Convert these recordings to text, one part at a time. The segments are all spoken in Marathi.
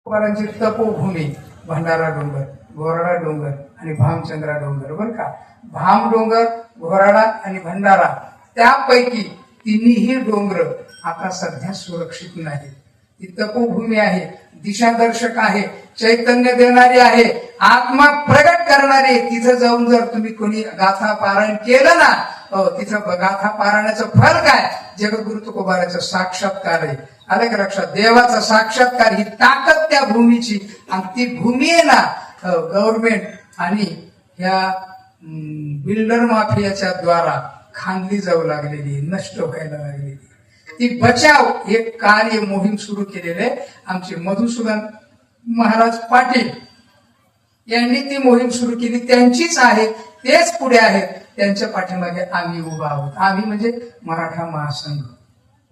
तुकोबारांची तपोभूमी भंडारा डोंगर, घोराडा डोंगर आणि भामचंद्रा डोंगर. बर का, भाम डोंगर, घोराडा आणि भंडारा त्यापैकी तिन्ही डोंगर आता सध्या सुरक्षित नाही. ती तपोभूमी आहे, दिशादर्शक आहे, चैतन्य देणारी आहे, आत्मा प्रगट करणारी आहे. तिथं जाऊन जर तुम्ही कोणी गाथा पारायण केलं ना, तिथं गाथा पारायणाचं फल काय? जगद्गुरु तुकोबाराचा साक्षात्कार आहे. आलं का लक्षात? देवाचा साक्षात्कार, ही ताकद त्या भूमीची. आणि ती भूमी आहे ना, गव्हर्नमेंट आणि ह्या बिल्डर माफियाच्या द्वारा खांदली जाऊ लागलेली, नष्ट व्हायला लागलेली. ती बचाव एक कार्य मोहीम सुरू केलेले आमचे मधुसूदन महाराज पाटील यांनी ती मोहीम सुरू केली. त्यांचीच आहे, तेच पुढे आहेत, त्यांच्या पाठीमागे आम्ही उभा आहोत. आम्ही म्हणजे मराठा महासंघ.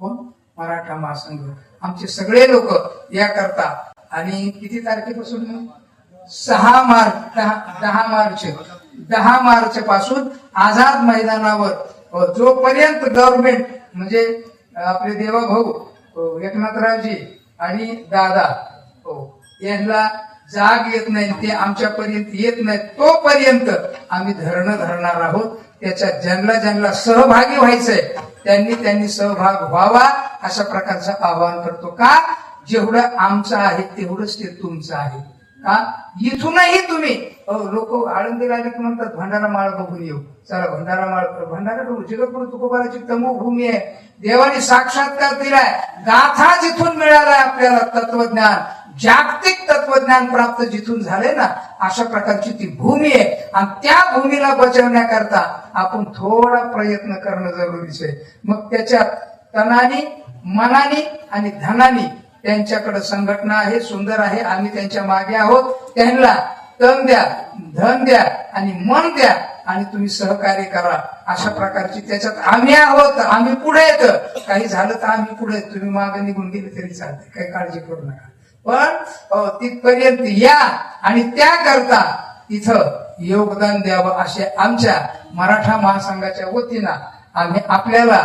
कोण? मराठा महासंघ. आमचे सगळे लोक याकरता. आणि किती तारखेपासून? 6 मार्च 10 मार्च पासून आझाद मैदानावर जोपर्यंत गव्हर्नमेंट म्हणजे आपले देवाभाऊ एकनाथरावजी आणि दादा यांना जाग येत नाही, ते आमच्यापर्यंत येत नाही, तोपर्यंत आम्ही धरणं धरणार आहोत. त्याच्यात ज्यांना सहभागी व्हायचंय त्यांनी सहभाग व्हावा, अशा प्रकारचं आवाहन करतो. का? जेवढं आमचं आहे तेवढंच ते तुमचं आहे. का? इथूनही तुम्ही लोक आळंदीला आले की म्हणतात भंडारा माळ बघून येऊ. चला भंडारा माळ, भंडारा जगद्गुरु तुकोबाराची तमोभूमी आहे. देवाने साक्षात्कार दिलाय. गाथा जिथून मिळालाय आपल्याला तत्वज्ञान, जागतिक तत्वज्ञान प्राप्त जिथून झाले ना, अशा प्रकारची ती भूमी आहे. आणि त्या भूमीला बचावण्याकरता आपण थोडा प्रयत्न करणं जरुरीच आहे. मग त्याच्यात तनानी, मनानी आणि धनानी त्यांच्याकडे संघटना आहे, सुंदर आहे. आम्ही त्यांच्या मागे आहोत. त्यांना तन द्या, धन द्या आणि मन द्या आणि तुम्ही सहकार्य करा. अशा प्रकारची त्याच्यात आम्ही आहोत. आम्ही पुढे येत, काही झालं तर आम्ही पुढे, तुम्ही मागे निघून गेले तरी चालते, काही काळजी करू नका. पण तिथपर्यंत या आणि त्याकरता तिथं योगदान द्यावं, असे आमच्या मराठा महासंघाच्या वतीनं आम्ही आपल्याला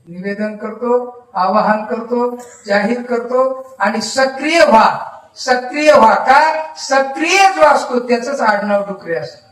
निवेदन करतो, आवाहन करतो, जाहीर करतो. आणि सक्रिय व्हा. का? सक्रिय जो असतो त्याच आडनाव डुकरे असतं.